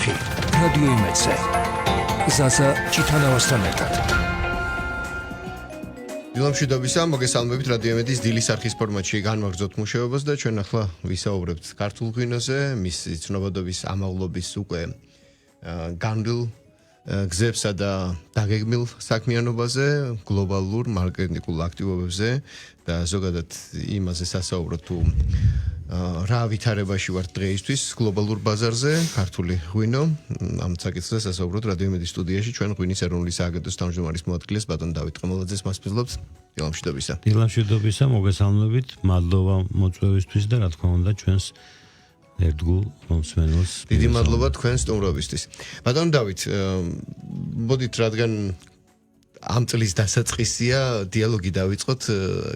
ფორმატში რადიო იმედზე. ზაზა ჩიტანავასთან ერთად. დილამშვიდობისა, მოგესალმებით რადიო იმედის დილის არხის ფორმატში განვაგრძობთ მუშაობას და ჩვენ ახლა ვისაუბრებთ ქართულ ღვინოზე, მის ცნობადობის ამაღლობის უკვე განვლილ გზებსა და დაგეგმილ საქმიანობაზე, გლობალურ მარკეტინგულ აქტივობებზე და ზოგადად იმაზე სასაუბროთ თუ რა ვითარებაში ვართ დღეისთვის გლობალურ ბაზარზე, ქართული ღვინო. ამ საკითხზე სასაუბროთ რადიო იმედის სტუდიაში ჩვენ ღვინის ეროვნული სააგენტოს თავმჯდომარის მოადგილეს ბატონ დავით ყმოლაძეს მას ვისაუბრებთ. დილამშვიდობისა. დილამშვიდობისა, მოგესალმებით, მადლობა მოწვევისთვის და რა თქმა უნდა ჩვენს ერთგულ მომსმენელს. დიდი მადლობა თქვენ სტუმრობისთვის. ბატონ დავით, მოდით რადგან ამ წლის დასაწყისია დიალოგი დავიწყოთ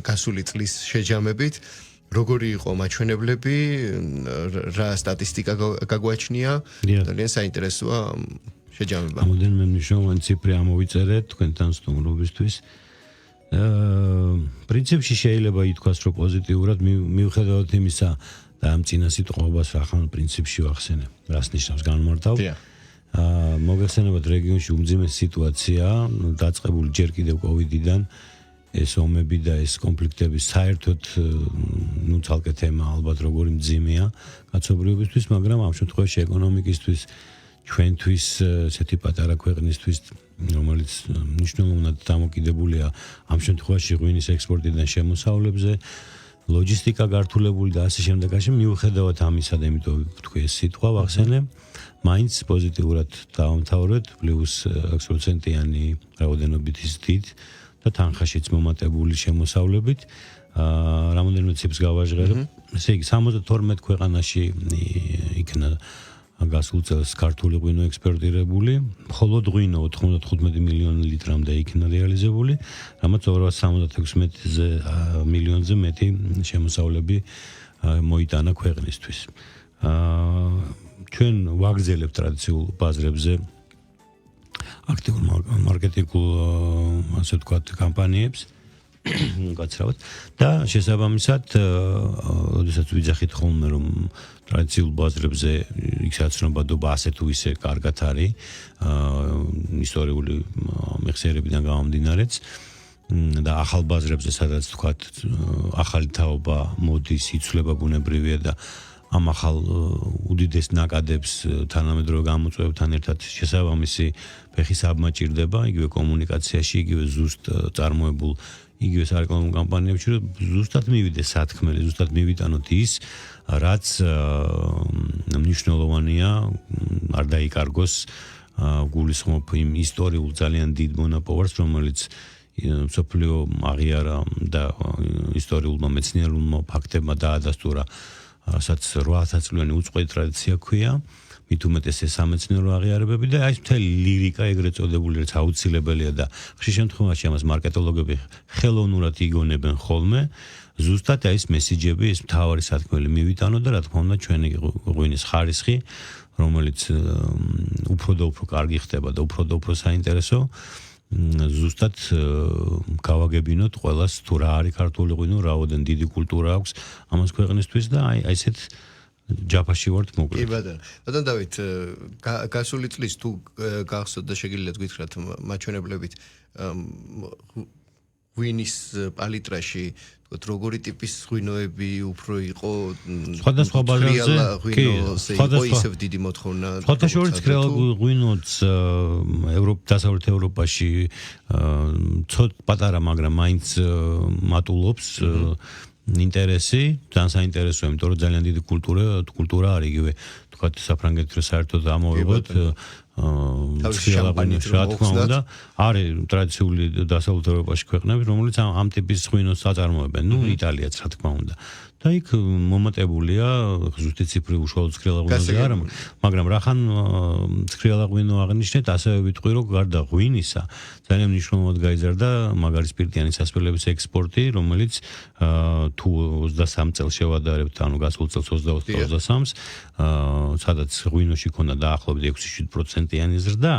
გასული წლის შეჯამებით. როგორი იყო მაჩვენებლები, რა სტატისტიკა გაგვაჩნია, ძალიან საინტერესოა შეჯამება. რამოდენიმე მნიშვნელოვანი ციფრი ამოვიწერეთ თქვენთან სტუმრობისთვის. პრინციპში შეიძლება ითქვას, რომ პოზიტიურად მიუხედავად იმისა და ამ წინა სიტყვაობას ახალ პრინციპში ვახსენებ, რას ნიშნავს განმარტავ. მოგეხსენებათ რეგიონში უმძიმესი სიტუაცია, დაწყებული ჯერ კიდევ კოვიდიდან, ეს ომები და ეს კონფლიქტები საერთოდ ცალკე თემა ალბათ როგორი მძიმეა კაცობრიობისთვის, მაგრამ ამ შემთხვევაში ეკონომიკისთვის, ჩვენთვის, ესეთი პატარა ქვეყნისთვის, რომელიც მნიშვნელოვნად დამოკიდებულია ამ შემთხვევაში ღვინის ექსპორტიდან შემოსავლებზე, ლოჯისტიკა გართულებული და ასე შემდეგ, მიუხედავად ამისა და იმიტომ ვთქვი ეს სიტყვა ვახსენებ, მაინც პოზიტიურად დავამთავრეთ +6%-იანი რაოდენობითი ზრდით და თანხაშიც მომატებული შემოსავლებით, რამოდენიმე ციფრს გავაჟღერებ. ესე იგი 72 ქვეყანაში იქნა გასულ წელს ქართული ღვინო ექსპორტირებული, მხოლოდ ღვინო 95 მილიონი ლიტრამდე იქნა რეალიზებული, რამაც 276 მილიონზე მეტი შემოსავლები მოიტანა ქვეყნისთვის. ჩვენ ვაგრძელებთ ტრადიციულ ბაზრებზე აქტიურ მარკეტინგულ ასე ვთქვათ კამპანიებს გაცრავად და შესაბამისად, როდესაც ვიძახით ხოლმე რომ ტრადიციულ ბაზრებზე იქ საცნობადობა ასე თუ ისე კარგად არის, ისტორიული მეხსიერებიდან გამომდინარეც და ახალ ბაზრებზე სადაც ვთქვათ ახალი თაობა მოდის, იცვლება ბუნებრივია და ამ ახალ უდიდეს ნაკადებს თანამედროვე გამოწვევებთან ერთად შესაბამისი ფეხის აბმა ჭირდება, იგივე კომუნიკაციაში, იგივე ზუსტ წარმოებულ იგივე სარეკლამო კამპანიებში, რომ ზუსტად მივიდეს სათქმელი, ზუსტად მივიტანოთ ის, რაც მნიშვნელოვანია, არ დაიკარგოს გულისხმობ იმ ისტორიულ ძალიან დიდ მონაპოვარს, რომელიც მსოფლიო აღიარა და ისტორიულმა მეცნიერულმა ფაქტებმა დაადასტურა, რასაც 800 წლიანი უწყოდი ტრადიცია ქვია, მით უმეტეს ეს სამეცნიერო აღიარებები და აი მთელი ლირიკა ეგრეთ წოდებული, რაც აუცილებელია და ხშირ შემთხვევაში ამას მარკეტოლოგები ხელოვნურად იგონებენ ხოლმე, ზუსტად აი ეს მესიჯები, ეს მთავარი სათქმელი მივიტანო და რა თქმა უნდა ჩვენი ღვინის ხარისხი, რომელიც უფრო და უფრო კარგი ხდება და უფრო საინტერესო, ზუსტად გავაგებინოთ ყველას თუ რა არის ქართული ღვინო, რაოდენ დიდი კულტურა აქვს ამას ქვეყნისთვის და აი ესეთ ჯაფაში ვართ მოკლედ. კი ბატონო. ბატონ დავით, გასული წლის თუ გახსოვთ და შეგიძლიათ გითხრათ მაჩვენებლებით ღვინის პალიტრაში როგორი ტიპის ღვინოები უფრო იყო სხვადასხვა ბაზარზე, ისევ დიდი მოთხოვნა. სხვათა შორის ქრეალ ღვინოც დასავლეთ ევროპაში ცოტა პატარა, მაგრამ მაინც მატულობს ინტერესი, ძალიან საინტერესოა, იმიტომ რომ ძალიან დიდი კულტურა არის იგივე, თქვათ საფრანგეთში საერთოდ ამოვიღოთ შამპანიც რა თქმა უნდა, არის ტრადიციული დასავლეთ ევროპაში ქვეყნები, რომელიც ამ ტიპის ღვინოს აწარმოებენ, იტალიაც რა თქმა უნდა. და იქ მომატებულია ზუსტი ციფრი უშუალოდ ცქრიალა ღვინოზე არა, მაგრამ რახან ცქრიალა ღვინო აღნიშნეთ, ასევე ვიტყვი, რომ გარდა ღვინისა ძალიან მნიშვნელოვნად გაიზარდა მაგარი სპირტიანი სასმელების ექსპორტი, რომელიც თუ 23 წელს შევადარებთ, ანუ გასულ წელს 22-23-ს, სადაც ღვინოში ქონდა დაახლოებით 6-7%-იანი ზრდა,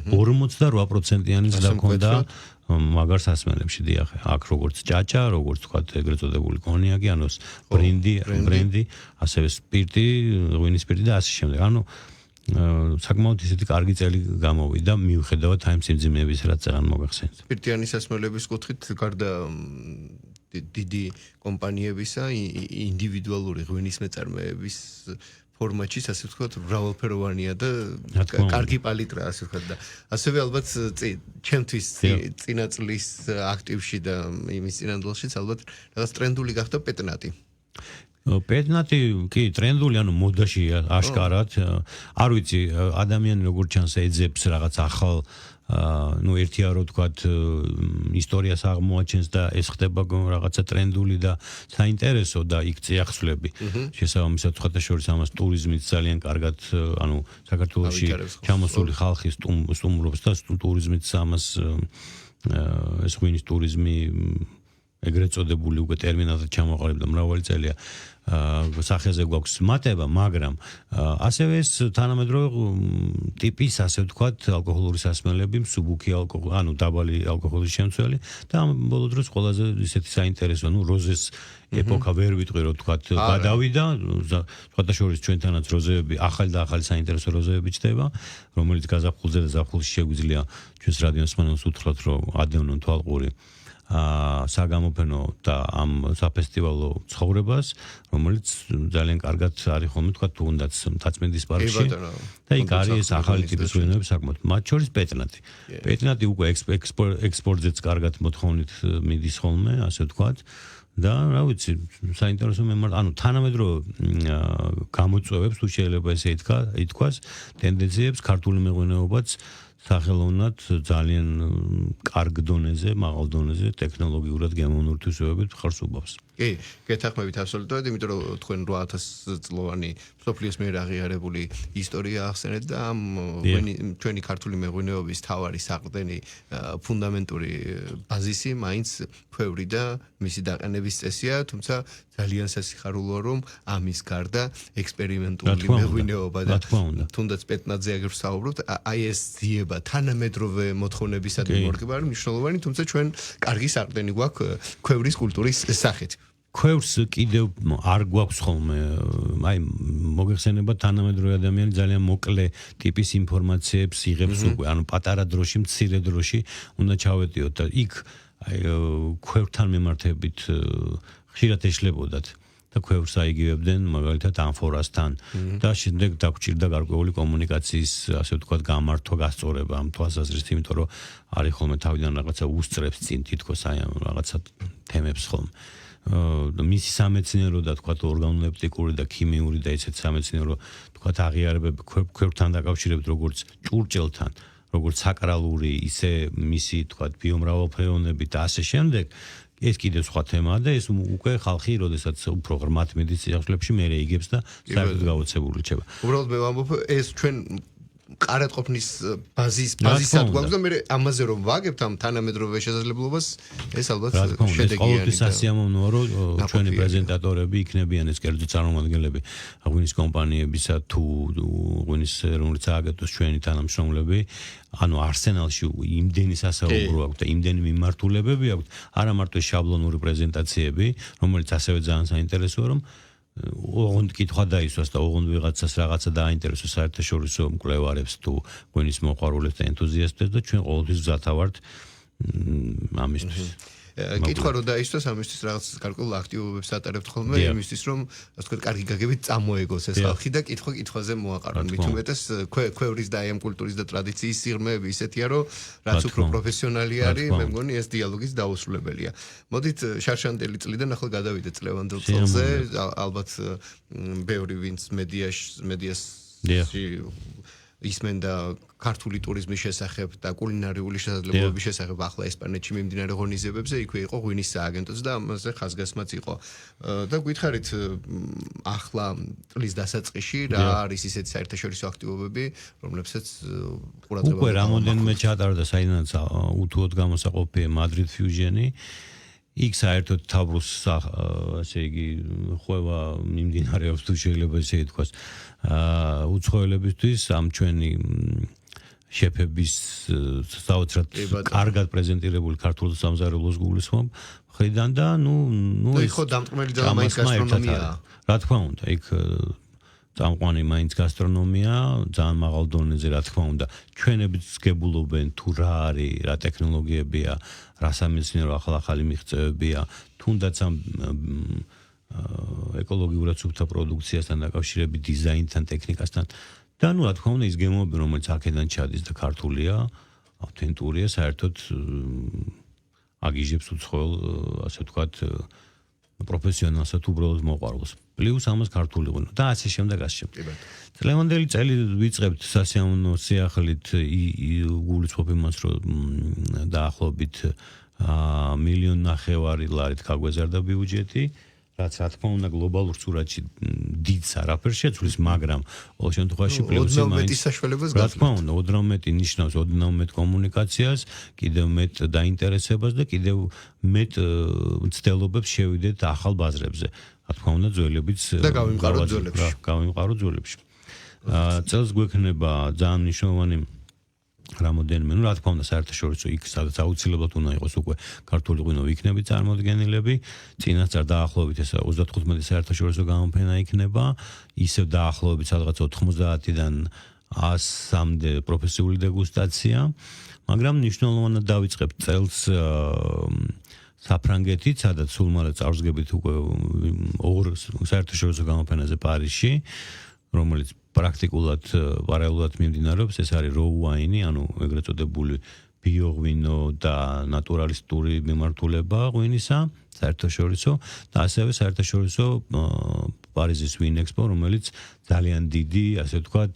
48%-იანი ზრდა ქონდა მაგარ სასმელებში დიახ, აქ როგორც ჭაჭა, როგორც თქვა ეგრეთ წოდებული კონიაკი, ანუ ბრენდი, ასევე სპირტი, ღვინის სპირტი და ასე შემდეგ. ანუ საკმაოდ ისეთი კარგი წელი გამოვიდა მიუხედავად აი სიმძიმეების რაც აღარ მოგახსენეთ. პირდიანი სასმელების კუთხით გარდა დიდი კომპანიებისა ინდივიდუალური ღვინის მეწარმეების ფორმატში ასე ვთქვათ მრავალფეროვანია და კარგი პალიტრა ასე ვთქვათ და ასევე ალბათ ჩემთვის წინა წლის აქტივში და იმის წინანდელშიც ალბათ რაღაც ტრენდული გახდა პეტნატი. პეტნატი კი ტრენდული ანუ მოდაში აშკარად არ ვიცი ადამიანი როგორ ჩანს ეძებს რაღაც ახალ ну ერთია რო ვთქვათ ისტორიას აღმოაჩენს და ეს ხდება რაღაცა ტრენდული და საინტერესო და იქ წიახსვლები შესაბამისად თქვათ შორის ამას ტურიზმიც ძალიან კარგად ანუ საქართველოში ჩამოსული ხალხი სტუმრობს და ტურიზმიც ამას ეს ღვინის ტურიზმი ეგრეთ წოდებული უკვე ტერმინალად ჩამოყალიბდა მრავალი წელია სახეზე გვაქვს მატება, მაგრამ ასევე ეს თანამედროვე ტიპის ასე ვთქვათ ალკოჰოლური სასმელები, მსუბუქი ალკოჰოლი, ანუ დაბალი ალკოჰოლის შემცველი და ბოლო დროს ყველაზე ისეთი საინტერესო, ну როზეს ეპოქა ვერ ვიტყვი რომ ვთქვათ გადავიდა, სხვათა შორის ჩვენთანაც როზეები, ახალი და ახალი საინტერესო როზეები ჩდება, რომელიც გაზაფხულზე და ზაფხულში შეგვიძლია ჩვენს რადიოს მსმენელს უთხრათ რომ ადევნონ თვალყური საგამოფენო და ამ საფესტივალო ცხოვრებას, რომელიც ძალიან კარგად არის ხოლმე თქვა თუნდაც მთაწმინდის პარკში და იქ არის ეს ახალი ტიპის ღვინოები საკმაოდ მათ შორის პეტნატი. პეტნატი უკვე ექსპორტზეც კარგად მოთხოვნით მიდის ხოლმე, ასე ვთქვათ და რა ვიცი, საინტერესო ანუ თანამედროვე გამოწვევებს თუ შეიძლება ესე ითქვას, ტენდენციებს ქართული მეღვინეობაც სახელოვნად ძალიან კარგ დონეზე, მაღალ დონეზე ტექნოლოგიურად გემოვნური თვისებებით ხარს უბავს. კი, გეთანხმებით აბსოლუტურად, იმიტომ რომ თქვენ 8000 წლოვანი სოფლიოს მიერ აღიარებული ისტორია ახსენეთ და ამ ჩვენი ქართული მეღვინეობის თავარი საყრდენი ფუნდამენტური ბაზისი მაინც ქვევრი და მისი დაყენების წესია, თუმცა ძალიან სასიხარულოა რომ ამის გარდა ექსპერიმენტული მეღვინეობა და თუნდაც პეტნატზე აგერ ვსაუბრობთ, აი ეს ძიება თანამედროვე მოთხოვნებისადმი მორგება არის მნიშვნელოვანი, თუმცა ჩვენ კარგი საყრდენი გვაქვს ქვევრის კულტურის სახით. ქვევს კიდევ არ გვაქვს ხოლმე, აი მოგეხსენება თანამედროვე ადამიანი ძალიან მოკლე ტიპის ინფორმაციებს იღებს უკვე, ანუ პატარა დროში, მცირე დროში უნდა ჩავეტიოთ და იქ აი ქვევთან მიმართებით ხშირად ეშლებოდათ და ქვევს აიგივებდნენ მაგალითად ამფორასთან და შემდეგ დაგჭირდა გარკვეული კომუნიკაციის ასე ვთქვათ გამართვა გასწორება ამ თვალსაზრისით, იმიტომ რომ არის ხოლმე თავიდან რაღაცა უსწრებს წინ თითქოს აი რაღაცა თემებს ხოლმე მისი სამეცნიერო და თქვათ ორგანოლეპტიკური და ქიმიური და ისეთ სამეცნიერო თქვათ აღიარებები ქვევთან დაკავშირებით როგორც ჭურჭელთან, როგორც საკრალური, ისე მისი თქვათ ბიომრავალფეროვნებით და ასე შემდეგ ეს კიდევ სხვა თემაა და ეს უკვე ხალხი, როდესაც უფრო ღრმად მიდის წიაღლებში, მე რეიგებს და საერთოდ გავოცებული რჩება. უბრალოდ მე ვამბობ, ეს ჩვენ ყარადყოფნის ბაზისად გვაქვს და მე ამაზე რომ ვაგებთ ამ თანამედროვე შესაძლებლობას, ეს ალბათ შედეგიანი. ყოველთვის სასიამოვნოა, რომ ჩვენი პრეზენტატორები იქნებიან ეს კერძო წარმომადგენლები ღვინის კომპანიებისა თუ ღვინის რომელიც ააგეთოს ჩვენი თანამშრომლები, ანუ არსენალში იმდენი სასაუბრო აქვს და იმდენი მიმართულებები აქვს, არა მარტო შაბლონური პრეზენტაციები, რომელიც ასევე ძალიან საინტერესოა, რომ ოღონდ კითხვა დაისვას და ოღონდ ვიღაცას რაღაცა დააინტერესოს საერთაშორისო მკვლევარებს თუ ღვინის მოყვარულებს და ენთუზიასტებს და ჩვენ ყოველთვის გზათა ვართ ამისთვის. კითხვა რომ დაისვას ამისთვის რაღაც გარკვეულ აქტივობებს ატარებთ ხოლმე იმისთვის რომ ასე ვთქვათ კარგი გაგებით წამოეგოს ეს ხალხი და კითხვაზე მოაყარონ. მით უმეტეს ქვევრის და ამ კულტურის და ტრადიციის სიღრმეები ისეთია რომ რაც უფრო პროფესიონალი არის, მე მგონი ეს დიალოგის დაუსრულებელია. მოდით შარშანდელი წლიდან ახლა გადავიდეთ წლევანდელ წელზე, ალბათ ბევრი ვინც მედიაში ისმენდა ქართული ტურიზმის შესახებ და კულინარიული შესაძლებლობების შესახებ ახლა ესპანეთში მიმდინარე ღონისძიებებზე იქვე იყო ღვინის სააგენტოც და ამაზე ხაზგასმაც იყო. და გითხარით ახლა წლის დასაწყისში რა არის ისეთი საერთაშორისო აქტივობები, რომლებსაც ყურადღება უკვე რამოდენიმე ჩატარდა საიდანაც უთუოდ გამოსაყოფია Madrid Fusion-ი. იქ საერთოდ თავროს ასე იგი ხვევა მიმდინარეობს თუ შეიძლება ესე ითქვას უცხოელებისთვის ამ ჩვენი შეფების საოცრად კარგად პრეზენტირებული ქართულ სამზარეულოს გულისხმობ ხრიდან და ნუ ხო დამტყმელი და მაინც გასტრონომია. რა თქმა უნდა, იქ წამყვანი მაინც გასტრონომია, ძალიან მაღალ დონეზე რა თქმა უნდა. ჩვენებიც გებულობენ თუ რა არის, რა ტექნოლოგიებია, რა სამეცნიერო ახალ-ახალი მიღწევებია, თუნდაც ამ ეკოლოგიურად სუფთა პროდუქციასთან დაკავშირებით, დიზაინთან, ტექნიკასთან. და ნუ რა თქმა უნდა ის გემოები, რომელიც აქედან ჩადის და ქართულია, ავთენტურია, საერთოდ აგიჟებს უცხოელ, ასე ვთქვათ, პროფესიონალსაც უბრალოდ მოყვარულს. პლუს ამას ქართული ღვინო და ასე შემდეგ. წლევანდელი წელი ვიწყებთ სასიამოვნო სიახლით გულისხმობ იმას, რომ დაახლოებით 1.5 მილიონ ლარით გაგვეზარდა ბიუჯეტი, რაც რა თქმა უნდა გლობალურ სურათში დიდს არაფერს შეცვლის, მაგრამ ყოველ შემთხვევაში პლუსი მაინც საშუალებას რა თქმა უნდა, ოდნავ მეტი ნიშნავს ოდნავ მეტ კომუნიკაციას, კიდევ მეტ დაინტერესებას და კიდევ მეტ მცდელობებს შევიდეთ ახალ ბაზრებზე. რა თქმა უნდა, ძველებიც და გავიმყაროთ ძველებში. წელს გვექნება ძალიან მნიშვნელოვანი რამოდენიმე, რა თქმა უნდა, საერთაშორისო იქ სადაც აუცილებლად უნდა იყოს უკვე ქართული ღვინო იქნება წარმოდგენილები. წინასწარ დაახლოებით ეს 35 საერთაშორისო გამოფენა იქნება, ისევ დაახლოებით სადღაც 90-დან 100-მდე პროფესიული დეგუსტაცია, მაგრამ მნიშვნელოვნად დავიწყებთ წელს საფრანგეთით, სადაც სულ მალე წარსგებით უკვე ორ საერთაშორისო გამოფენაზე პარიზში, რომელიც პრაქტიკულად პარალელურად მიმდინარეობს, ეს არის raw wine, ანუ ეგრეთ წოდებული ბიოღვინო და ნატურალისტური მიმართულება ღვინისა, საერთაშორისო და ასევე საერთაშორისო პარიზის Wine Expo, რომელიც ძალიან დიდი, ასე ვთქვათ,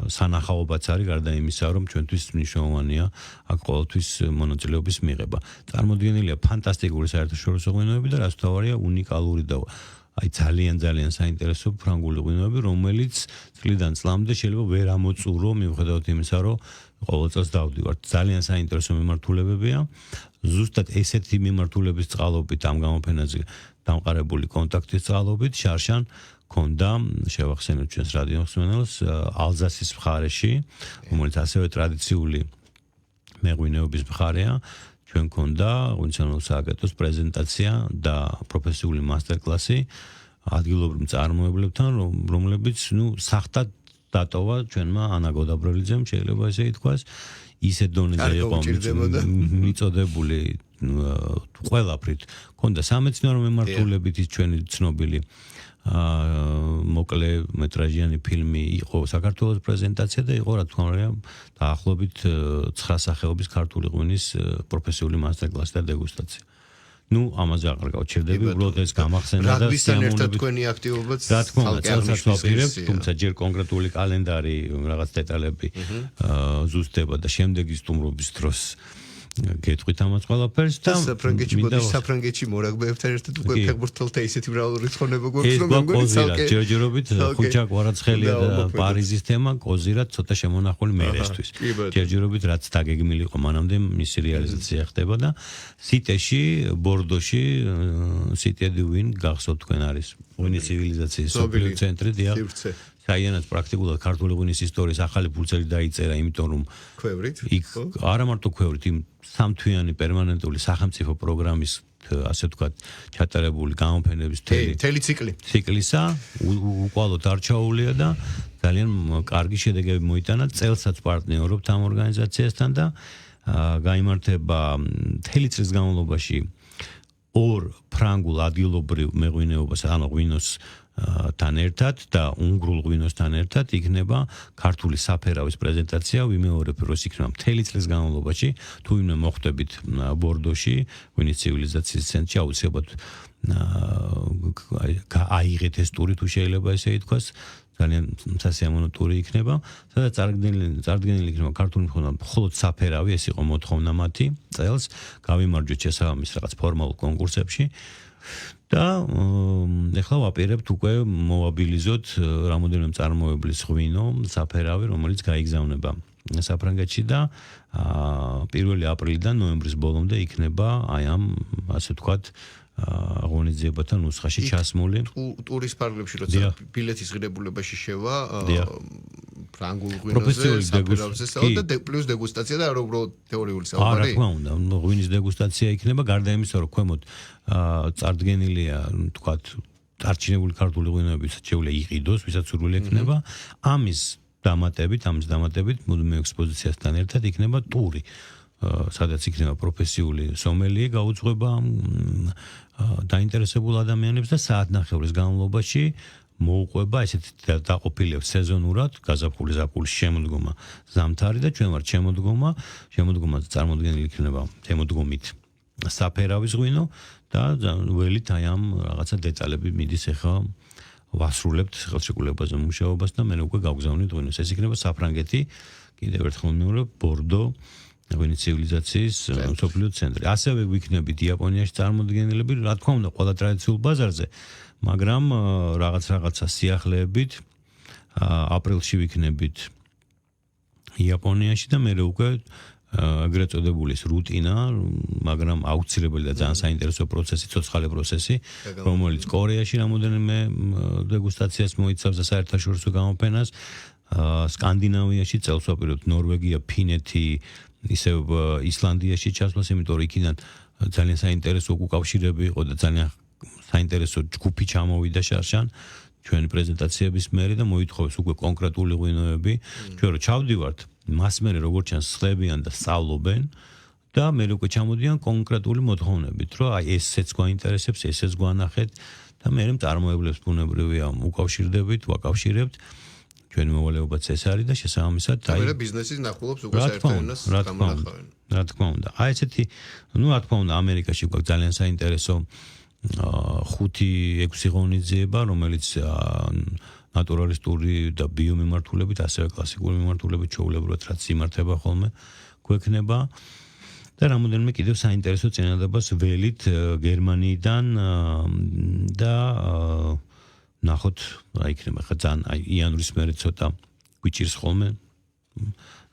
სანახაობაც არის გარდა იმისა, რომ ჩვენთვის მნიშვნელოვანია აქ ყოველთვის მონაწილეობის მიღება. წარმოდგენილია ფანტასტიკური საერთაშორისო ღვინოები და რაც თავარია უნიკალური და აი ძალიან საინტერესო ფრანგული ღვინოები, რომელიც წლიდან წლამდე შეიძლება ვერ ამოწურო, მიუხედავად იმისა, რომ ყოველ წელს დავდივართ. ძალიან საინტერესო მიმართულებებია. ზუსტად ესეთი მიმართულების წყალობით ამ გამოფენაზე დამყარებული კონტაქტის წყალობით შარშან ქონდა შევახსენოთ ჩვენს რადიო მსმენელს ალზასის მხარეში, რომელიც ასევე ტრადიციული მეღვინეობის მხარეა. ჩვენ ქონდა ღვინისამებრ სააგენტოს პრეზენტაცია და პროფესიული მასტერკლასი ადგილობრივ მწარმოებლებთან, რომლებიც სახტად დატოვა ჩვენმა ანა გოდაბრელიძემ, შეიძლება ესე ითქვას, ისეთ დონეზე იყო მიწოდებული ყველაფრით. ქონდა სამეცნიერო მიმართულებით ის ჩვენი ცნობილი მოკლე მეტრაჟიანი ფილმი იყო საქართველოს პრეზენტაცია და იყო რა თქმა უნდა დაახლოებით 9 სახეობის ქართული ღვინის პროფესიული მასტერკლასი და დეგუსტაცია. ნუ ამაზე აღარ გავჩერდები, უბრალოდ ეს გამახსენა და რაგბისთან ერთად თქვენი აქტივობაც რა თქმა უნდა წელსაც ვაპირებთ, თუმცა ჯერ კონკრეტული კალენდარი, რაღაც დეტალები ზუსტდება და შემდეგი სტუმრობის დროს გეტყვით ამას ყველაფერს და საფრანგეთში მორაგბეებთან ერთად უკვე ფეხბურთელთა ისეთი მრავალი რიცხონება გვაქვს, რომ მეგონი ცალკე ჯერჯერობით ხუჩა კვარაცხელია და პარიზის თემა კოზირად ცოტა შემონახული მერესთვის. ჯერჯერობით რაც დაგეგმილი იყო მანამდე მისი რეალიზაცია ხდება და სიტეში, ბორდოში, სიტე დუ ვინ გახსოვთ თქვენ არის ღვინის ცივილიზაციის სოფლიო ცენტრი დიახ. საიანად პრაქტიკულად ქართული ღვინის ისტორიის ახალი ფურცელი დაიწერა, იმიტომ რომ ქვევრით იქ არა მარტო ქვევრით, იმ სამთვიანი პერმანენტული სახელმწიფო პროგრამის ასე ვთქვათ ჩატარებული გამოფენების მთელი ციკლისა უკვალოდ არჩეულია და ძალიან კარგი შედეგები მოიტანა. წელსაც პარტნიორობთ ამ ორგანიზაციასთან და გაიმართება მთელი წლის განმავლობაში ორ ფრანგულ ადგილობრივ მეღვინეობას, ანუ ღვინოს თან ერთად და უნგრულ ღვინოსთან ერთად იქნება ქართული საფერავის პრეზენტაცია, ვიმეორებ რომ იქნება მთელი წლის განმავლობაში, თუ ვინმე მოხვდებით ბორდოში, ღვინის ცივილიზაციის ცენტრში, აუცილებლად აიღეთ ეს ტური თუ შეიძლება ესე ითქვას, ძალიან სასიამოვნო ტური იქნება, სადაც წარდგენილი იქნება ქართული მქონე მხოლოდ საფერავი, ეს იყო მოთხოვნა მათი წელს, გავიმარჯვეთ შესაბამის რაღაც ფორმალურ კონკურსებში. და ეხლა ვაპირებთ უკვე მოვაბილიზოთ რამოდენიმე წარმოებლის ღვინო საფერავი, რომელიც გაიგზავნება საფრანგეთში და 1 აპრილიდან ნოემბრის ბოლომდე იქნება აი ამ ასე ვთქვათ ღონისძიებათა ნუსხაში ჩასმული. ტურის ფარგლებში როცა ბილეთის ღირებულებაში შევა ფრანგულ ღვინოზე საფერავზე და პლუს დეგუსტაცია და არა უბრალოდ თეორიული საუბარი. რა თქმა უნდა, ღვინის დეგუსტაცია იქნება, გარდა იმისა, რომ ქვემოთ წარდგენილია, თქვათ, დარჩენებული ქართული ღვინოებიც შეუძლია იყიდოს, ვისაც სურვილი ექნება. ამის დამატებით მუდმივ ექსპოზიციასთან ერთად იქნება ტური, სადაც იქნება პროფესიული სომელიე გაუძღვება დაინტერესებულ ადამიანებს და საათნახევრის განმავლობაში მოუყვება ესეთი დაყოფილებ სეზონურად გაზაფხული ზაფხულის შემოდგომა ზამთარი და ჩვენ ვართ შემოდგომა წარმოდგენილი იქნება შემოდგომით საფერავის ღვინო და ველით აი ამ რაღაცა დეტალები მიდის ახლა ვასრულებთ ხელშეკრულებაზე მუშაობას და მე უკვე გავგზავნით ღვინოს ეს იქნება საფრანგეთი კიდევ ერთხელ მეუბნებ ბორდო ღვინის ცივილიზაციის მსოფლიო ცენტრი ასევე ვიქნებით იაპონიაში წარმოდგენილები რა თქმა უნდა ყველა ტრადიციულ ბაზარზე მაგრამ რაღაცა სიახლეებით აპრილში ვიქნებით იაპონიაში და მე უკვე ეგრეთ წოდებული რუტინა, მაგრამ აუცილებელი და ძალიან საინტერესო პროცესი, ცოცხალი პროცესი, რომელიც კორეაში რამოდენიმე დეგუსტაციას მოიცავს და საერთაშორისო გამოფენას, სკანდინავიაში წელს ვაპირებთ ნორვეგია, ფინეთი, ისევ ისლანდიაში ჩასვლას, იმიტომ რომ იქიდან ძალიან საინტერესო უკავშირები იყო და ძალიან საინტერესო ჯგუფი ჩამოვიდა შარშან ჩვენი პრეზენტაციების მერე და მოითხოვეს უკვე კონკრეტული ღვინოები, ჩვენ რო ჩავდივართ მას მერე როგორც ჩანს სხლებიან და სწავლობენ და მე უკვე ჩამოდიან კონკრეტული მოთხოვნებით, რომ აი ესეც გვაინტერესებს, ესეც გვანახეთ და მე მწარმოებლებს ბუნებრივია ვაკავშირებთ ჩვენი მოვალეობაც ეს არის და შესაბამისად აი და ბიზნესის ნახულობს უკვე საერთოდ გამონახავენ. რა თქმა უნდა. აი ესეთი, რა თქმა უნდა, ამერიკაში გვაქვს ძალიან საინტერესო 5-6 ღონისძიება, რომელიც ნატურალისტური და ბიომემართულებით, ასევე კლასიკური მემართულებით ჩვეულებრივად რაც იმართება ხოლმე გვექნება და რამოდენიმე კიდევ საინტერესო წინადადებას ველით გერმანიიდან და ნახოთ რა იქნება ხა ძალიან აი იანვრის მერე ცოტა გვიჭირს ხოლმე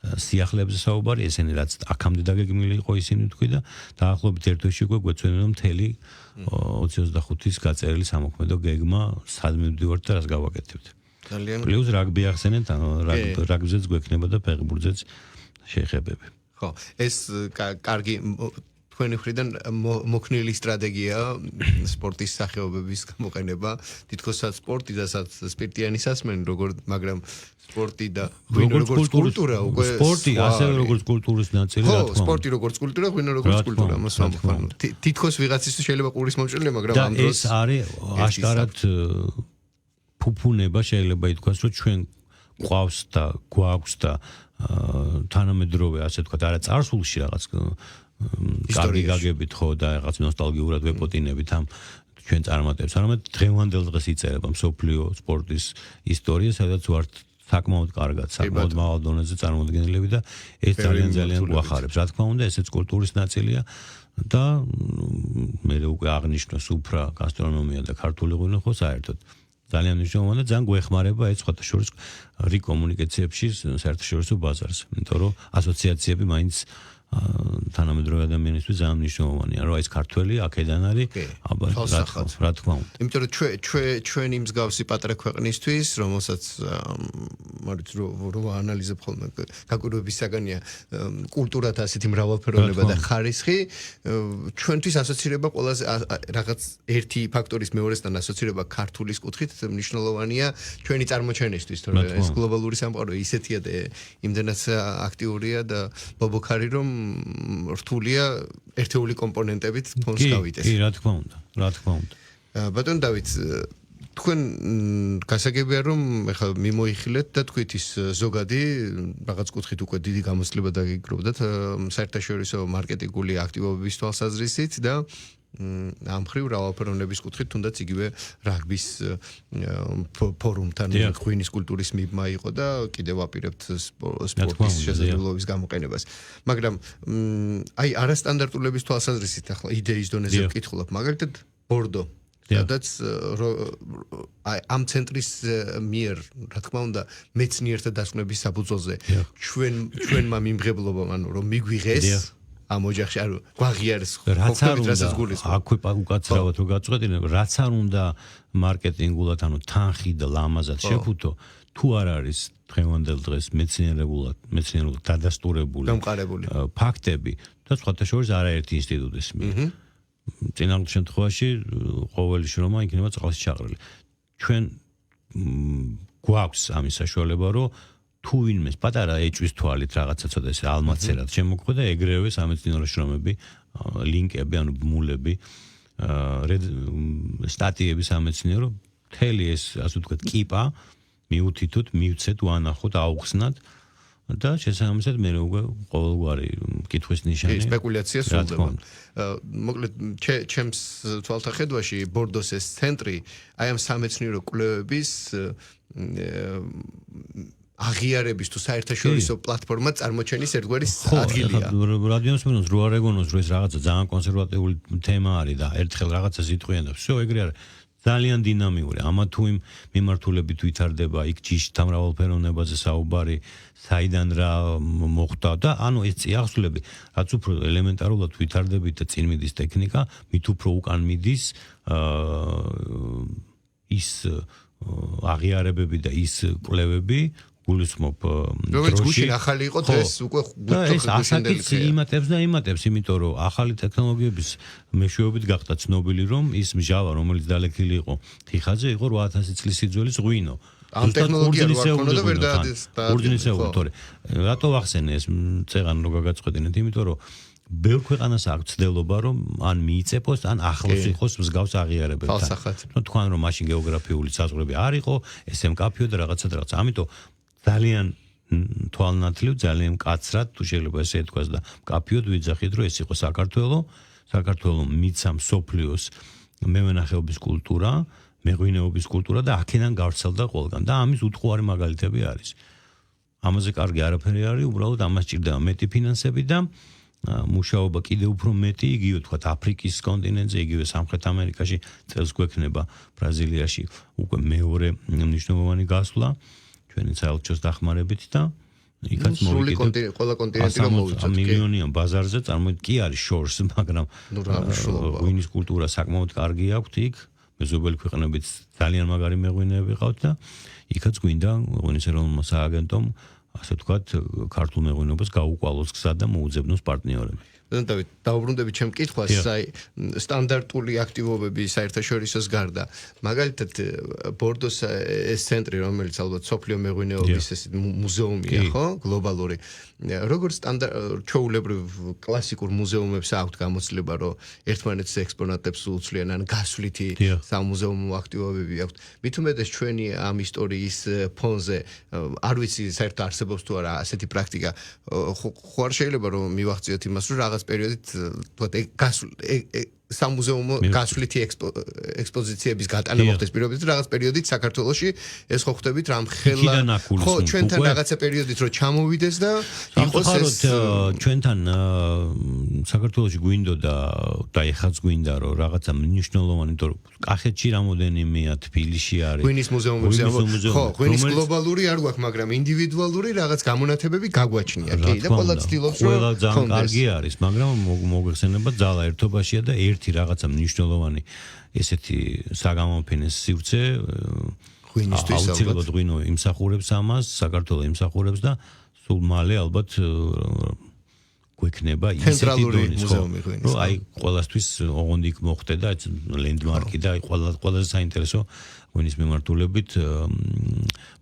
სიახლეებზე საუბარი ესენი რაც აქამდე დაგეგმილი იყო ისინი თქვი და დაახლოებით ერთ თვეში უკვე გვეცვენება მთელი 25-ის გაწერილი სამოქმედო გეგმა სად მივდივართ და რას გავაკეთებთ. ძალიან პლუს რაგბი ახსენეთ, რაგბიზეც გვექნება და ფეხბურთზეც შეეხებები. ხო, ეს კარგი თქვენი მხრიდან მოქნილი სტრატეგია სპორტის სახეობების გამოყენება, თითქოსაც სპორტი და სპირტიანი სასმენი, მაგრამ სპორტი და ღვინო როგორც კულტურა უკვე სპორტი ასევე როგორც კულტურის ნაწილი რა თქმა უნდა. ხო, სპორტი როგორც კულტურა, ღვინო როგორც კულტურა, მას ვამბობ. თითქოს ვიღაცისთვის შეიძლება ყურის მომჭრელია, მაგრამ ამ დროს ეს არის აშკარად ფუფუნება შეიძლება ითქვას, რომ ჩვენ გვყავს და გვაქვს და თანამედროვე ასე თქვა არა წარსულში რაღაც კარგი გაგებით ხო და რაღაც ნოსტალგიურად ვეპოტინებით ამ ჩვენ წარმატებს. არამედ დღევანდელ დღეს იწერება მსოფლიო სპორტის ისტორია, სადაც ვართ საკმაოდ კარგად, საკმაოდ მაღალ დონეზე წარმოდგენილები და ეს ძალიან გვახარებს. რა თქმა უნდა, ესეც კულტურის ნაწილია და მე უკვე აღნიშნოს უფრა გასტრონომია და ქართული ღვინო ხო საერთოდ ძალიან მნიშვნელოვანია და ძალიან გვეხმარება ეს სხვათა შორის რიკომუნიკაციებში საერთაშორისო ბაზარზე. იმიტომ რომ ასოციაციები მაინც თანამედროვე ადამიანისთვის ძალიან მნიშვნელოვანია, რომ ეს ქართველი აქედან არის, აბა რა თქმა უნდა. იმიტომ რომ ჩვენი მსგავსი პატრა ქვეყნისთვის, რომელსაც მარიც რო ანალიზებ ხოლმე გაკვირვების საგანია კულტურად ასეთი მრავალფეროვნება და ხარისხი, ჩვენთვის ასოცირება ყველაზე რაღაც ერთი ფაქტორის მეორესთან ასოცირება ქართულის კუთხით მნიშვნელოვანია ჩვენი წარმოჩენისთვის, თორემ ეს გლობალური სამყარო ისეთია და იმდენად აქტიურია და ბობოქარი რომ რთულია ერთეული კომპონენტებით ფონს გავიდეს. კი, რა თქმა უნდა. ბატონ დავით, თქვენ გასაგებია რომ ეხლა მიმოიხილეთ და თქვით ის ზოგადი რაღაც კუთხით უკვე დიდი გამოცდილება დაგიგროვდათ საერთაშორისო მარკეტინგული აქტივობების თვალსაზრისით და ამ ხრივ რავალფეროვნების კუთხით თუნდაც იგივე რაგბის ფორუმთან ღვინის კულტურის მიბმა იყო და კიდევ აპირებთ სპორტის შესაძლებლობის გამოყენებას. მაგრამ აი არასტანდარტულების თვალსაზრისით ახლა იდეის დონეზე ვკითხულობ, მაგალითად ბორდო სადაც ამ ცენტრის მიერ, რა თქმა უნდა, მეცნიერთა დასკვნების საფუძველზე ჩვენმა მიმღებლობამ, ანუ რომ მიგვიღეს ამ ოჯახში, ანუ გვაღიარეს აქვე უკაცრავად რო გაწყვეტინებ, რაც არ უნდა მარკეტინგულად, ანუ თანხი და ლამაზად შეფუთო, თუ არ არის დღევანდელ დღეს მეცნიერულად დადასტურებული ფაქტები და სხვათა შორის არაერთი ინსტიტუტის მიერ. წინააღმდეგ შემთხვევაში ყოველი შრომა იქნება წყალში ჩაყრილი. ჩვენ გვაქვს ამის საშუალება, რომ თუ ვინმეს პატარა ეჭვის თვალით რაღაცა ცოტა ესე ალმაცერად შემოგვხვდა, ეგრევე სამეცნიერო შრომები, ლინკები, ანუ ბმულები, სტატიები სამეცნიერო, მთელი ეს, ასე ვთქვათ, კიპა მიუთითოთ, მივცეთ, ვანახოთ, აუხსნათ და შესაბამისად მე უკვე ყოველგვარი კითხვის ნიშანი სპეკულაცია სრულდება. მოკლედ ჩემს თვალთახედვაში ბორდოს ეს ცენტრი აი ამ სამეცნიერო კვლევების აღიარების თუ საერთაშორისო პლატფორმა წარმოჩენის ერთგვარი ადგილია. რადიოს მენოს რო არ ეგონოს რომ ეს რაღაცა ძალიან კონსერვატიული თემა არის და ერთხელ რაღაცა ზიტყვიან და всё ეგრე არის. ძალიან დინამიური. ამა თუ იმ მიმართულებით ვითარდება, იქ ჯიშთა მრავალფეროვნებაზე საუბარი, საიდან რა მოხდა და ანუ ეს წიაღსვლები, რაც უფრო ელემენტარულად ვითარდებით და წინ მიდის ტექნიკა, მით უფრო უკან მიდის ის აღიარებები და ის კვლევები გულისხმობ რომელიც გუშინ ახალი იყო დღეს უკვე გუშინდელი იმატებს და იმატებს, იმიტომ რომ ახალი ტექნოლოგიების მეშვეობით გახდა ცნობილი, რომ ის მჟავა, რომელიც დალექილი იყო თიხაზე, იყო 8000 წლის სიძველის ღვინო. ამ ტექნოლოგია რო არ ქონოდა ვერ დაადეს და ორდინისეული თორე. რატო ვახსენე ეს წეღან რო გაგაწყვეტინეთ, იმიტომ რომ ბევრ ქვეყანას აქვს ცდილობა, რომ ან მიიწეფოს, ან ახლოს იყოს მსგავს აღიარებებთან. თქვენ რომ მაშინ გეოგრაფიული საზღვრები არ იყო, ესე მკაფიო და რაღაცა. ამიტომ ძალიან თვალნათლივ, ძალიან მკაცრად, თუ შეიძლება ესე ითქვას და მკაფიოდ ვიძახით, რომ ეს იყო საქართველო მიცა მსოფლიოს მევენახეობის კულტურა, მეღვინეობის კულტურა და აქედან გავრცელდა ყველგან და ამის უთხოვარი მაგალითები არის. ამაზე კარგი არაფერი არის, უბრალოდ ამას ჭირდება მეტი ფინანსები და მუშაობა კიდევ უფრო მეტი, იგივე თქვათ აფრიკის კონტინენტზე, იგივე სამხრეთ ამერიკაში წელს გვექნება ბრაზილიაში უკვე მეორე მნიშვნელოვანი გასვლა ჩვენი საელჩოს დახმარებით და იქაც მოვიკიდეთ ყველა კონტინენტი რომ მოვიწოთ მილიონიან ბაზარზე წარმოიდგინეთ კი არის შორს, მაგრამ ღვინის კულტურა საკმაოდ კარგი აქვს იქ, მეზობელი ქვეყნებით ძალიან მაგარი მეღვინეები ყავთ და იქაც გვინდა ღვინის ეროვნულმა სააგენტომ ასე ვთქვათ, ქართულ მეღვინეობას გაუყვალოს გზა და მოუძებნოს პარტნიორები. დავით, დაუბრუნდებით ჩემ კითხვას, აი სტანდარტული აქტივობები საერთაშორისოს გარდა. მაგალითად, ბორდოს ეს ცენტრი, რომელიც ალბათ სოფლიო მეღვინეობის ეს მუზეუმია, ხო, გლობალური. როგორც ჩვეულებრივ კლასიკურ მუზეუმებს აქვთ გამოცდილება, რომ ერთმანეთს ექსპონატებს უცვლიან, ან გასვლითი სამუზეუმო აქტივობები აქვთ. მით უმეტეს ჩვენი ამ ისტორიის ფონზე, არ ვიცი საერთოდ არსებობს თუ არა ასეთი პრაქტიკა, ხო არ შეიძლება რომ მივახციოთ იმას, რომ რაღაც პერიოდით თქვათ სამუზეუმო გასვლითი ექსპოზიციების გატანა მოხდეს პირობითად რაღაც პერიოდით საქართველოში ეს ხო ხვდებით რამ ხელა ხო ჩვენთან რაღაცა პერიოდით რომ ჩამოვიდეს და იყოს ეს ჩვენთან საქართველოში გვინდოდა და ეხაც გვინდა რომ რაღაცა მნიშვნელოვანი თორე კახეთში რამოდენიმეა თბილისში არის ღვინის მუზეუმებზე ხო ღვინის გლობალური არ გვაქვს მაგრამ ინდივიდუალური რაღაც გამონათებები გაგვაჩნია კი და ყველა ცდილობს რომ ყველა ძალიან კარგი არის მაგრამ მოგეხსენება ძალა ერთობაშია და ერთი რაღაცა მნიშვნელოვანი ესეთი საგამოფენეს სივრცე ღვინისთვის ალბათ ღვინო იმსახურებს ამას საქართველოს იმსახურებს და სულ მალე ალბათ გვექნება ისეთი დონის მუზეუმი ღვინის რომ აი ყველასთვის ოღონდ იქ მოხდე და ლენდმარკი და აი ყველაზე საინტერესო ღვინის მიმართულებით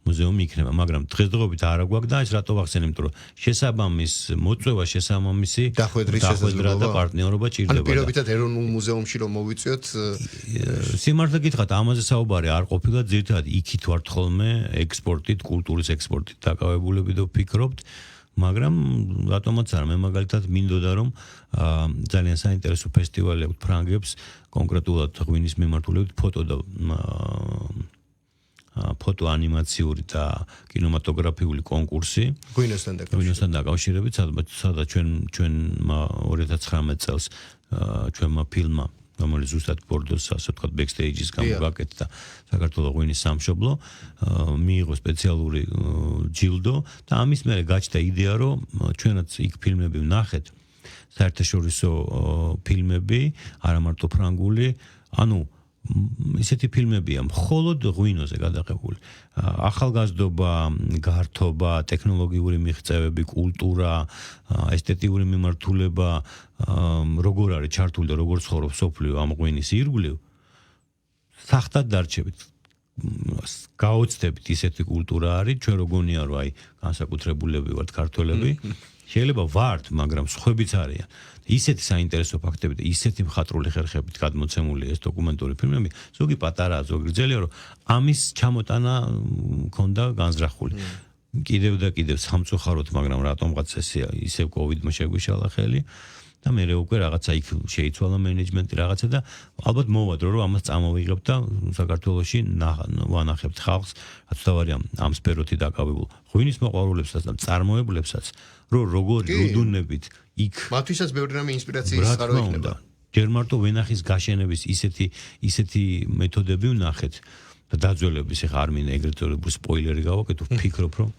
მუზეუმი იქნება მაგრამ დღესდღეობით არ გვაქვს და ეს რატო ვახსენე იმიტომ რომ შესაბამის მოწვევა შესაბამისი დახვედრა და პარტნიორობა ჭირდება ან პირობითად ეროვნულ მუზეუმში რომ მოვიწვიოთ სიმართლე გითხრათ ამაზე საუბარი არ ყოფილა ძირითადად იქით ვართ ხოლმე ექსპორტით კულტურის ექსპორტით დაკავებულები და ვფიქრობთ მაგრამ რატომაც არა მე მაგალითად მინდოდა რომ ძალიან საინტერესო ფესტივალი აქვს ფრანგებს კონკრეტულად ღვინის მიმართულებით ფოტო ანიმაციური და კინემატოგრაფიული კონკურსი ღვინოსთან დაკავშირებით სადაც ჩვენ 2019 წელს ჩვენმა ფილმმა რომელიც ზუსტად ბორდოს ასე ვთქვათ ბექსტეიჯის გამო გაკეთდა საქართველოს ღვინის სამშობლო მიიღო სპეციალური ჯილდო და ამის მერე გაჩნდა იდეა რომ ჩვენაც იქ ფილმები ვნახეთ საერთაშორისო ფილმები არა მარტო ფრანგული ანუ ისეთი ფილმებია მხოლოდ ღვინოზე გადაღებული. ახალგაზრდობა, გართობა, ტექნოლოგიური მიღწევები, კულტურა, ესთეტიური მიმართულება, როგორ არის ჩართული და როგორ ცხოვრობს სოფლიო ამ ღვინის ირგვლივ, სახტად დარჩებით. გაოცდებით ისეთი კულტურა არის, ჩვენ როგონია რომ აი განსაკუთრებულები ვართ ქართველები, შეიძლება ვართ, მაგრამ სხვებიც არიან. ისეთი საინტერესო ფაქტები და ისეთი მხატვრული ხერხებით გადმოცემული ეს დოკუმენტური ფილმები, ზოგი პატარა, ზოგი გრძელია, რომ ამის ჩამოტანა მქონდა განზრახული. კიდევ და კიდევ სამწუხაროდ, მაგრამ რატომღაც ისევ კოვიდმა შეგვიშალა ხელი და მე უკვე რაღაცა იქ შეიცვალა მენეჯმენტი რაღაცა და ალბათ მოვადრო რომ ამას წამოვიღებთ და საქართველოში ვანახებთ ხალხს, რაც თავარია ამ სფეროთი დაკავებულ ღვინის მოყვარულებსაც და მწარმოებლებსაც, რომ როგორი უდუნებით იქ მათთვისაც ბევრი რამე ინსპირაციის წყარო იქნება. ჯერ მარტო ვენახის გაშენების ისეთი მეთოდები ვნახეთ და დაძველების ხა არ მინდა ეგრეთ წოდებული სპოილერი გავაკეთო, ვფიქრობ რომ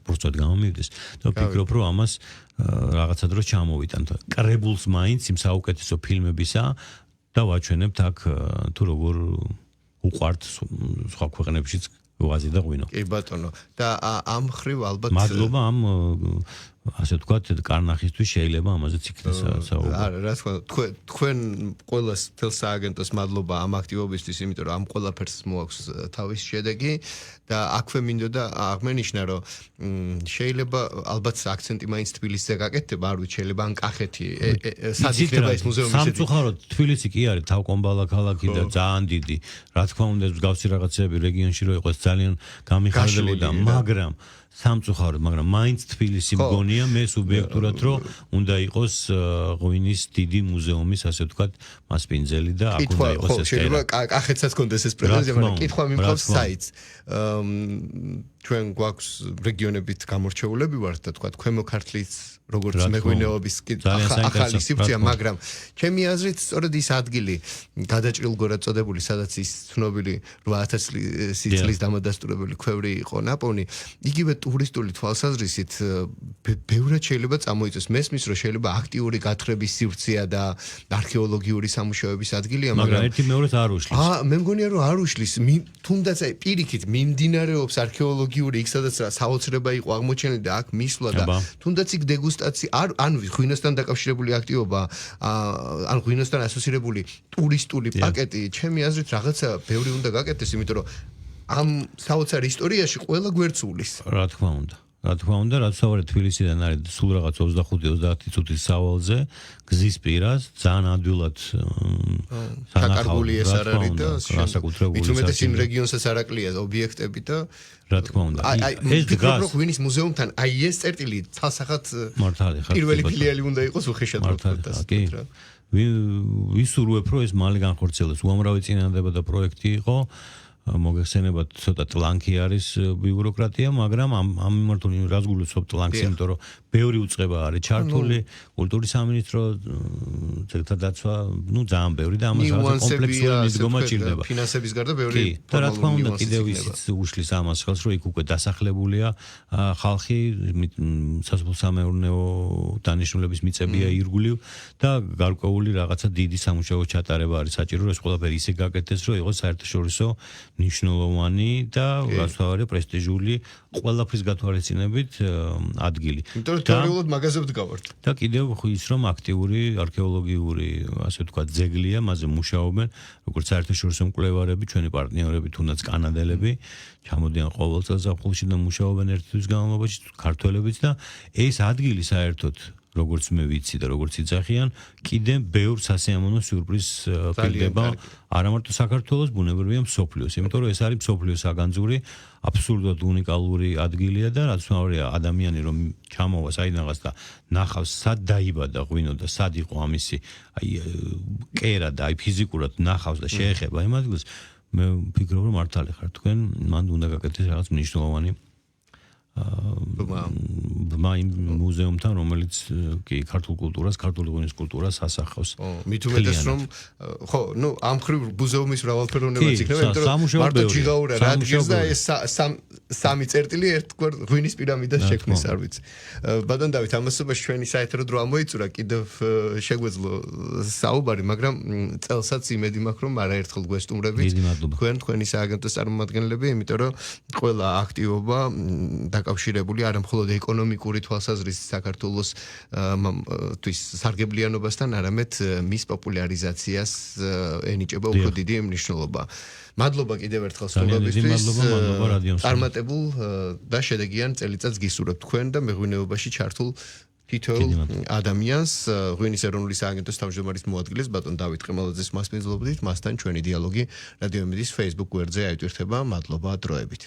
პროცესად გამომივიდეს და ვფიქრობ რომ ამას რაღაცა დროს ჩამოვიტანთ. კრებულს მაინც იმ საუკეთესო ფილმებისა და ვაჩვენებთ აქ თუ როგორ უყვართ სხვა ქვეყნებშიც ვაზი და ღვინო. კი ბატონო. და ამ ხრივ ალბათ მადლობა ამ ასე ვთქვათ კარნახისთვის შეიძლება ამაზეც იქნეს საუბარი. არა, რა თქმა უნდა, თქვენ ყველას თელ სააგენტოს მადლობა ამ აქტივობისთვის, იმიტომ რომ ამ ყველაფერს მოაქვს თავის შედეგი და აქვე მინდოდა აღმენიშნა, რომ შეიძლება ალბათ აქცენტი მაინც თბილისზე გაკეთდება, არ ვიცი, შეიძლება ან კახეთი, სად იქნება ეს მუზეუმი ისეთი. სამწუხაროდ თბილისი კი არის თავკომბალა ქალაქი და ძალიან დიდი. რა თქმა უნდა, მსგავსი რაღაცები რეგიონში რო იყოს ძალიან გამიხარდებოდა, მაგრამ სამწუხაროდ, მაგრამ მაინც თბილისი მგონია მე სუბიექტურად რომ უნდა იყოს ღვინის დიდი მუზეუმის ასე ვთქვათ მასპინძელი და აქ უნდა იყოს ეს შეიძლება კახეთსაც კონდეს ეს პრეტენზია, მაგრამ კითხვა მიმყავს საიტს. ჩვენ გვაქვს რეგიონებით გამორჩეულები ვართ და თქვა ქვემო ქართლის როგორც მეღვინეობის ახალი სივრცეა, მაგრამ ჩემი აზრით სწორედ ის ადგილი გადაჭრილგორად წოდებული, სადაც ის ცნობილი 8000 წლის დამადასტურებელი ქვევრი იყო ნაპოვნი, იგივე ტურისტული თვალსაზრისით ბევრად შეიძლება წამოიწოს. მესმის რომ შეიძლება აქტიური გათხრების სივრცეა და არქეოლოგიური სამუშაოების ადგილია, მაგრამ ერთი მეორეს არ უშლის. მე მგონია რომ არ უშლის, თუნდაც აი პირიქით მიმდინარეობს არქეოლოგიური იქ სადაც საოცრება იყო აღმოჩენილი და აქ მისვლა და თუნდაც იქ ან ღვინოსთან დაკავშირებული აქტივობა, ან ღვინოსთან ასოცირებული ტურისტული პაკეტი, ჩემი აზრით რაღაცა ბევრი უნდა გაკეთდეს, იმიტომ რომ ამ საოცარ ისტორიაში ყველა გვერდსულის. რა თქმა უნდა. რა თქმა უნდა, რაც თავარი თბილისიდან არის სულ რაღაც 25-30 წუთის სავალზე, გზის პირას, ძალიან ადვილად საკარგული ეს არ არის და განსაკუთრებული მithumetes იმ რეგიონსაც არ აკლია ობიექტები და რა თქმა უნდა. ეს დგას ღვინის მუზეუმთან, აი ეს წერტილი ცალსახად პირველი ფილიალი უნდა იყოს უხეშად მოთხოვდეს. კი. ვისურვებ რომ ეს მალე განხორციელდეს. უამრავი წინადადება და პროექტი იყო. მოგეხსენებათ ცოტა ტლანკი არის ბიუროკრატია, მაგრამ ამ მიმართულებით რაც გულისხმობ ტლანკს, იმიტომ რომ ბევრი უწყება არის ჩართული, კულტურის სამინისტრო, ძეგლთა დაცვა, ძალიან ბევრი და ამას რაღაც კომპლექსური მიდგომა ჭირდება. ფინანსების გარდა ბევრი და რა თქმა უნდა კიდევ ისიც უშლის ამას ხელს, რომ იქ უკვე დასახლებულია ხალხი, სასოფლო-სამეურნეო დანიშნულების მიწებია ირგვლივ და გარკვეული რაღაცა დიდი სამუშაო ჩატარება არის საჭირო, რომ ეს ყველაფერი ისე გაკეთდეს, რომ იყოს საერთაშორისო ნიშნულოვანი და გასავარია პრესტიჟული ყველაფრის გათვალისწინებით ადგილი. იმიტომ რომ თეორიულად მაგაზე ვდგავართ. და კიდევ ის რომ აქტიური არქეოლოგიური ასე ვთქვათ ძეგლია, მასზე მუშაობენ როგორც საერთაშორისო მკვლევარები, ჩვენი პარტნიორები, თუნდაც კანადელები, ჩამოდიან ყოველ წელს ზაფხულში და მუშაობენ ერთი თვის განმავლობაში, ქართველებიც და ეს ადგილი საერთოდ როგორც მე ვიცი და როგორც იძახიან, კიდევ ბევრ სასიამოვნო სიურპრიზს ფიქრდება არა მარტო საქართველოს, ბუნებრივია მსოფლიოს, იმიტომ რომ ეს არის მსოფლიოს საგანძური, აბსოლუტურად უნიკალური ადგილია და რაც თქმა ადამიანი რომ ჩამოვა საიდანღაც და ნახავს სად დაიბადა ღვინო და სად იყო ამისი აი კერა და აი ფიზიკურად ნახავს და შეეხება იმ ადგილს, მე ვფიქრობ რომ მართალი ხარ თქვენ, მან უნდა გაკეთდეს რაღაც მნიშვნელოვანი იმ მუზეუმთან, რომელიც კი ქართულ კულტურას, ქართული ღვინის კულტურას ასახავს. მithumetes რომ ხო, ამ ხრივ მუზეუმის მრავალფეროვნებაც იქნება, იმიტომ რომ მარტო ჯიღაურა რა ადგილს და ეს 3 წერტილი ერთგვარ ღვინის პირამიდას შექმნის, არ ვიცი. ბატონ დავით, ამასობაში ჩვენი საერთო დრო ამოიწურა, კიდევ შეგვეძლო საუბარი, მაგრამ წელსაც იმედი მაქვს, რომ არაერთხელ გვესტუმრებით თქვენი სააგენტოს წარმომადგენლები, იმიტომ რომ ყველა აქტივობა დაკავშირებული არა მხოლოდ ეკონომიკური თვალსაზრისით საქართველოს თვის სარგებლიანობასთან, არამედ მის პოპულარიზაციას ენიჭება უფრო დიდი მნიშვნელობა. მადლობა კიდევ ერთხელ სტუმრობისთვის. წარმატებულ და შედეგიან წელიწადს გისურვებთ თქვენ და მეღვინეობაში ჩართულ თითოეულ ადამიანს. ღვინის ეროვნული სააგენტოს თავმჯდომარის მოადგილეს ბატონ დავით ყემალაძეს მასპინძლობდით, მასთან ჩვენი დიალოგი რადიო იმედის Facebook გვერდზე აიტვირთება. მადლობა დროებით.